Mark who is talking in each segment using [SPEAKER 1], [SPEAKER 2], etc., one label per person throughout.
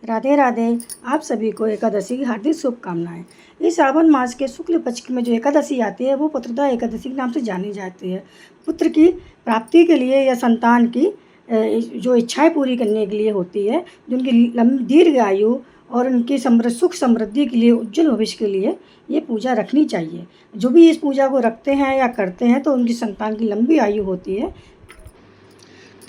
[SPEAKER 1] राधे राधे। आप सभी को एकादशी की हार्दिक शुभकामनाएं। इस श्रावण मास के शुक्ल पक्ष में जो एकादशी आती है वो पुत्रदा एकादशी के नाम से जानी जाती है। पुत्र की प्राप्ति के लिए या संतान की जो इच्छाएं पूरी करने के लिए होती है, जिनकी दीर्घ आयु और उनकी सुख समृद्धि के लिए, उज्जवल भविष्य के लिए ये पूजा रखनी चाहिए। जो भी इस पूजा को रखते हैं या करते हैं तो उनकी संतान की लंबी आयु होती है।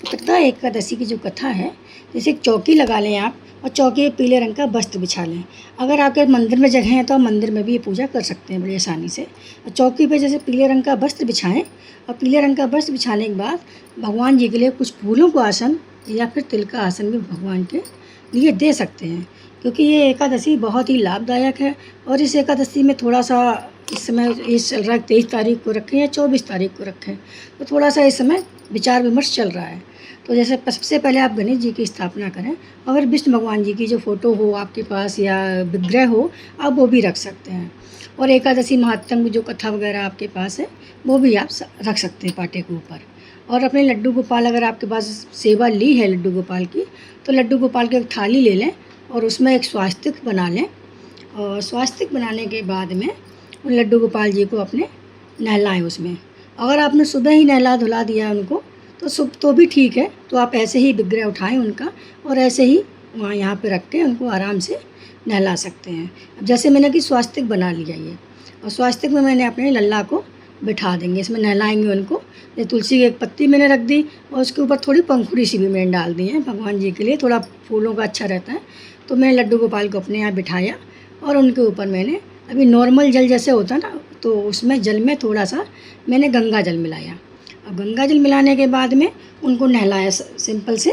[SPEAKER 1] पुत्रदा एकादशी की जो कथा है, जैसे एक चौकी लगा लें आप और चौकी पे पीले रंग का वस्त्र बिछा लें। अगर आपके मंदिर में जगह है तो आप मंदिर में भी ये पूजा कर सकते हैं बड़ी आसानी से। चौकी पे जैसे पीले रंग का वस्त्र बिछाएं और पीले रंग का वस्त्र बिछाने के बाद भगवान जी के लिए कुछ फूलों को आसन या फिर तिल का आसन भी भगवान के लिए दे सकते हैं, क्योंकि ये एकादशी बहुत ही लाभदायक है। और इस एकादशी में थोड़ा सा इस समय इस चल रहा है 23 तारीख को रखें या 24 तारीख को रखें, तो थोड़ा सा इस समय विचार विमर्श चल रहा है। तो जैसे सबसे पहले आप गणेश जी की स्थापना करें। अगर विष्णु भगवान जी की जो फ़ोटो हो आपके पास या विग्रह हो, आप वो भी रख सकते हैं। और एकादशी महात्म की जो कथा वगैरह आपके पास है वो भी आप रख सकते हैं पाटे के ऊपर। और अपने लड्डू गोपाल, अगर आपके पास सेवा ली है लड्डू गोपाल की, तो लड्डू गोपाल की एक थाली ले लें और उसमें एक स्वास्तिक बना लें। और स्वास्तिक बनाने के बाद में उन लड्डू गोपाल जी को अपने नहलाएं उसमें। अगर आपने सुबह ही नहला धुला दिया उनको तो भी ठीक है। तो आप ऐसे ही विग्रह उठाएं उनका और ऐसे ही वहाँ यहाँ पे रख के उनको आराम से नहला सकते हैं। अब जैसे मैंने कि स्वास्तिक बना लिया ये, और स्वास्तिक में मैंने अपने लल्ला को बिठा देंगे, इसमें नहलाएंगे उनको। ये तुलसी की एक पत्ती मैंने रख दी और उसके ऊपर थोड़ी पंखुड़ी सी भी मैंने डाल दी है भगवान जी के लिए, थोड़ा फूलों का अच्छा रहता है। तो मैंने लड्डू गोपाल को अपने यहाँ बिठाया और उनके ऊपर मैंने अभी नॉर्मल जल जैसे होता है ना, तो उसमें जल में थोड़ा सा मैंने गंगा जल मिलाया। अब गंगा जल मिलाने के बाद में उनको नहलाया सिंपल से,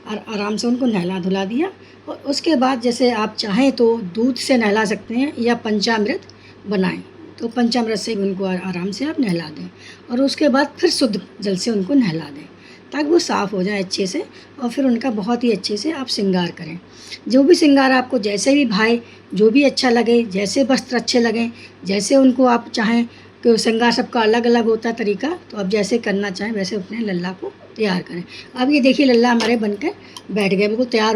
[SPEAKER 1] और आराम से उनको नहला धुला दिया। और उसके बाद जैसे आप चाहें तो दूध से नहला सकते हैं या पंचामृत बनाएं, तो पंचामृत से भी उनको आराम से आप नहला दें। और उसके बाद फिर शुद्ध जल से उनको नहला दें ताकि वो साफ़ हो जाए अच्छे से। और फिर उनका बहुत ही अच्छे से आप श्रृंगार करें। जो भी श्रृंगार आपको जैसे भी भाए, जो भी अच्छा लगे, जैसे वस्त्र अच्छे लगें, जैसे उनको आप चाहें, कि श्रृंगार सबका अलग अलग होता है तरीका, तो आप जैसे करना चाहें वैसे अपने लल्ला को तैयार करें। अब ये देखिए लल्ला हमारे बनकर बैठ गए, बिल्कुल तैयार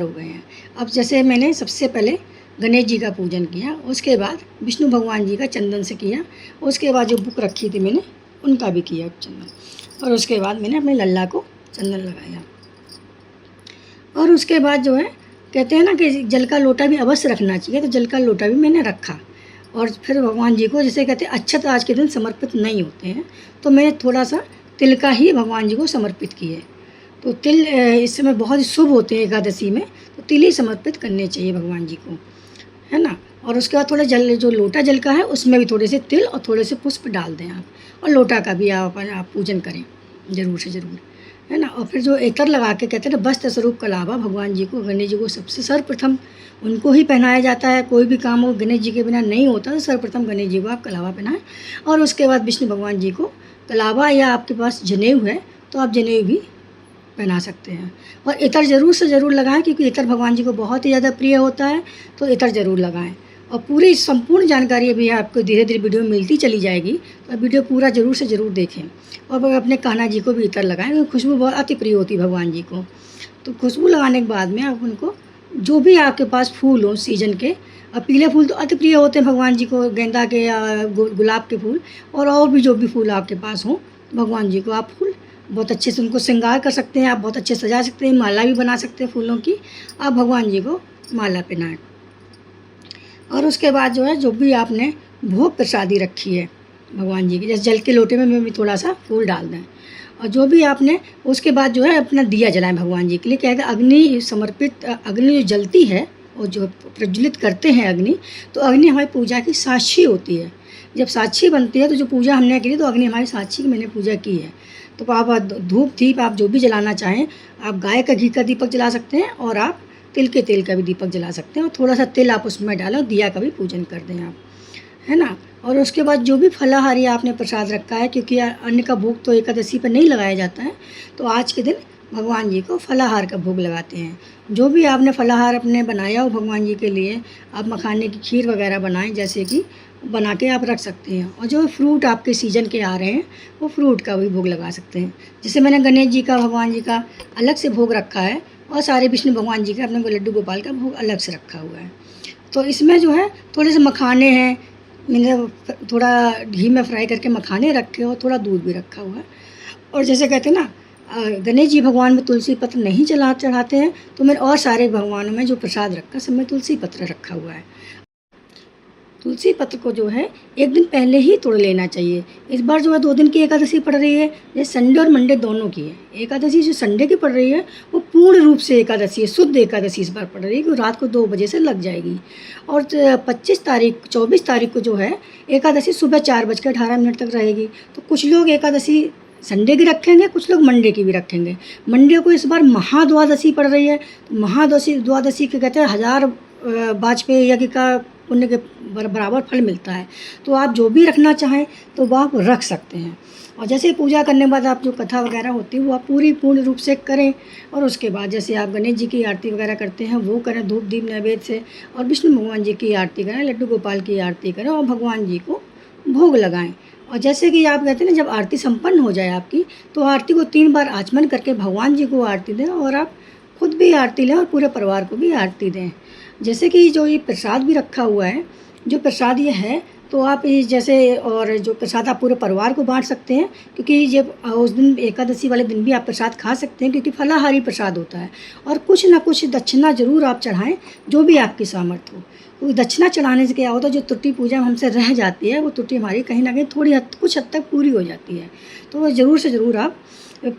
[SPEAKER 1] हो गए हैं। अब जैसे मैंने सबसे पहले गणेश जी का पूजन किया, उसके बाद विष्णु भगवान जी का चंदन से किया, उसके बाद जो बुक रखी थी मैंने उनका भी किया चंदन, और उसके बाद मैंने अपने लल्ला को चंदन लगाया। और उसके बाद जो है कहते हैं ना कि जल का लोटा भी अवश्य रखना चाहिए, तो जल का लोटा भी मैंने रखा। और फिर भगवान जी को जैसे कहते हैं अक्षत आज के दिन समर्पित नहीं होते हैं, तो मैंने थोड़ा सा तिल का ही भगवान जी को समर्पित किए। तो तिल इस समय बहुत ही शुभ होते हैं एकादशी में, तो तिल ही समर्पित करने चाहिए भगवान जी को, है ना। और उसके बाद थोड़ा जल, जो लोटा जल का है उसमें भी थोड़े से तिल और थोड़े से पुष्प डाल दें आप, और लोटा का भी आप पूजन करें ज़रूर से ज़रूर, है ना। और फिर जो इतर लगा के कहते हैं ना, वस्त्र स्वरूप कलावा भगवान जी को, गणेश जी को सबसे सर्वप्रथम उनको ही पहनाया जाता है। कोई भी काम हो गणेश जी के बिना नहीं होता, तो सर्वप्रथम गणेश जी को आप कलावा पहनाएं। और उसके बाद विष्णु भगवान जी को कलावा, या आपके पास जनेऊ है तो आप जनेऊ भी पहना सकते हैं। और इतर ज़रूर से ज़रूर लगाएं, क्योंकि इतर भगवान जी को बहुत ही ज़्यादा प्रिय होता है, तो इतर ज़रूर लगाएं। और पूरी संपूर्ण जानकारी अभी आपको धीरे धीरे वीडियो में मिलती चली जाएगी, तो वीडियो पूरा ज़रूर से ज़रूर देखें। और अपने कान्हा जी को भी इतर लगाएं, क्योंकि खुशबू बहुत अति प्रिय होती है भगवान जी को। तो खुशबू लगाने के बाद में आप उनको जो भी आपके पास फूल हो सीजन के, और पीले फूल तो अति प्रिय होते हैं भगवान जी को, गेंदा के या गुलाब के फूल, और भी जो भी फूल आपके पास हो भगवान जी को आप फूल बहुत अच्छे से उनको श्रृंगार कर सकते हैं, आप बहुत अच्छे सजा सकते हैं, माला भी बना सकते हैं फूलों की। आप भगवान जी को माला पहनाएं। और उसके बाद जो है, जो भी आपने भोग प्रसादी रखी है भगवान जी की, जैसे जल के लोटे में भी थोड़ा सा फूल डाल दें। और जो भी आपने, उसके बाद जो है अपना दिया जलाएं भगवान जी के लिए। क्या है कि अग्नि समर्पित, अग्नि जो जलती है और जो प्रज्वलित करते हैं अग्नि, तो अग्नि हमारी पूजा की साक्षी होती है। जब साक्षी बनती है तो जो पूजा हमने की, तो अग्नि हमारी साक्षी की मैंने पूजा की है। तो आप धूप दीप आप जो भी जलाना चाहें, आप गाय का घी का दीपक जला सकते हैं, और आप तिल के तेल का भी दीपक जला सकते हैं। और थोड़ा सा तिल आप उसमें डालें और दिया का भी पूजन कर दें आप, है ना। और उसके बाद जो भी फलाहारी आपने प्रसाद रखा है, क्योंकि अन्न का भोग तो एकादशी पर नहीं लगाया जाता है, तो आज के दिन भगवान जी को फलाहार का भोग लगाते हैं। जो भी आपने फलाहार अपने बनाया हो भगवान जी के लिए, आप मखाने की खीर वगैरह बनाएं, जैसे कि बना के आप रख सकते हैं। और जो फ्रूट आपके सीजन के आ रहे हैं, वो फ्रूट का भी भोग लगा सकते हैं। जैसे मैंने गणेश जी का, भगवान जी का अलग से भोग रखा है, और सारे विष्णु भगवान जी का अपने को लड्डू गोपाल का भोग अलग से रखा हुआ है। तो इसमें जो है थोड़े से मखाने हैं, मैंने थोड़ा घी में फ्राई करके मखाने रखे और थोड़ा दूध भी रखा हुआ है। और जैसे कहते हैं ना, गणेश जी भगवान में तुलसी पत्र नहीं चढ़ाते हैं, तो मैंने और सारे भगवानों में जो प्रसाद रखा सब में तुलसी पत्र रखा हुआ है। तुलसी पत्र को जो है एक दिन पहले ही तोड़ लेना चाहिए। इस बार जो है 2 दिन की एकादशी पड़ रही है, ये संडे और मंडे दोनों की है। एकादशी जो संडे की पड़ रही है वो पूर्ण रूप से एकादशी है, शुद्ध एकादशी इस बार पड़ रही है, कि रात को 2 बजे से लग जाएगी। और 24 तारीख को जो है एकादशी सुबह 4:18 तक रहेगी। तो कुछ लोग एकादशी संडे की रखेंगे, कुछ लोग मंडे की भी रखेंगे। मंडे को इस बार महाद्वादशी पड़ रही है। तो महाद्वादशी के कहते हैं 1000 वाजपेयी यज्ञ का पुण्य के बराबर फल मिलता है। तो आप जो भी रखना चाहें तो वो आप रख सकते हैं। और जैसे पूजा करने के बाद आप जो कथा वगैरह होती है वो आप पूर्ण रूप से करें। और उसके बाद जैसे आप गणेश जी की आरती वगैरह करते हैं वो करें धूप दीप नैवेद्य से, और विष्णु भगवान जी की आरती करें, लड्डू गोपाल की आरती करें और भगवान जी को भोग लगाएं। और जैसे कि आप कहते हैं ना, जब आरती संपन्न हो जाए आपकी, तो आरती को 3 बार आचमन करके भगवान जी को आरती दें, और आप खुद भी आरती लें और पूरे परिवार को भी आरती दें। जैसे कि जो ये प्रसाद भी रखा हुआ है, जो प्रसाद ये है, तो आप ये जैसे, और जो प्रसाद आप पूरे परिवार को बांट सकते हैं, क्योंकि जब उस दिन एकादशी वाले दिन भी आप प्रसाद खा सकते हैं, क्योंकि फलाहारी प्रसाद होता है। और कुछ ना कुछ दक्षिणा ज़रूर आप चढ़ाएं, जो भी आपकी सामर्थ्य हो। तो दक्षिणा चढ़ाने से क्या होता है, जो त्रुटि पूजा हमसे रह जाती है वो त्रुटि हमारी कहीं ना कहीं कुछ हद तक पूरी हो जाती है। तो ज़रूर से ज़रूर आप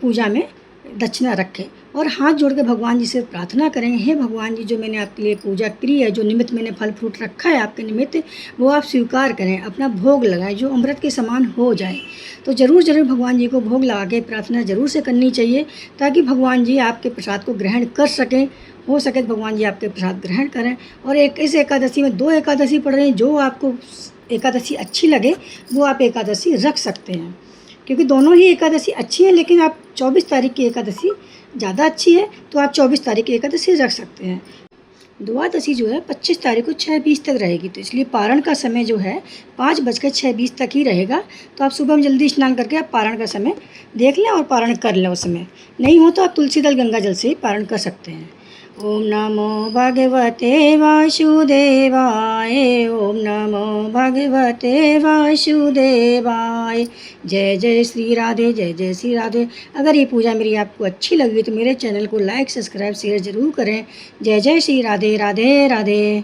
[SPEAKER 1] पूजा में दक्षिणा रखें और हाथ जोड़ के भगवान जी से प्रार्थना करें, हे भगवान जी, जो मैंने आपके लिए पूजा की है, जो निमित्त मैंने फल फ्रूट रखा है आपके निमित्त, वो आप स्वीकार करें, अपना भोग लगाएं, जो अमृत के समान हो जाए। तो ज़रूर भगवान जी को भोग लगा के प्रार्थना ज़रूर से करनी चाहिए, ताकि भगवान जी आपके प्रसाद को ग्रहण कर सकें। हो सके तो भगवान जी आपके प्रसाद ग्रहण करें। और इस एकादशी में 2 एकादशी पड़ रही हैं, जो आपको एकादशी अच्छी लगे वो आप एकादशी रख सकते हैं, क्योंकि दोनों ही एकादशी अच्छी है। लेकिन आप 24 तारीख की एकादशी ज़्यादा अच्छी है, तो आप 24 तारीख की एकादशी रख सकते हैं। द्वादशी जो है 25 तारीख को 6:20 तक रहेगी, तो इसलिए पारण का समय जो है 5:06 तक ही रहेगा। तो आप सुबह में जल्दी स्नान करके आप पारण का समय देख लें और पारण कर लें। उस समय नहीं हो तो आप तुलसी दल गंगा जल से ही पारण कर सकते हैं। ओम नमो भगवते वासुदेवाय, ओम नमो भगवते वासुदेवाय। जय जय श्री राधे, जय जय श्री राधे। अगर ये पूजा मेरी आपको अच्छी लगी तो मेरे चैनल को लाइक, सब्सक्राइब, शेयर ज़रूर करें। जय जय श्री राधे, राधे राधे।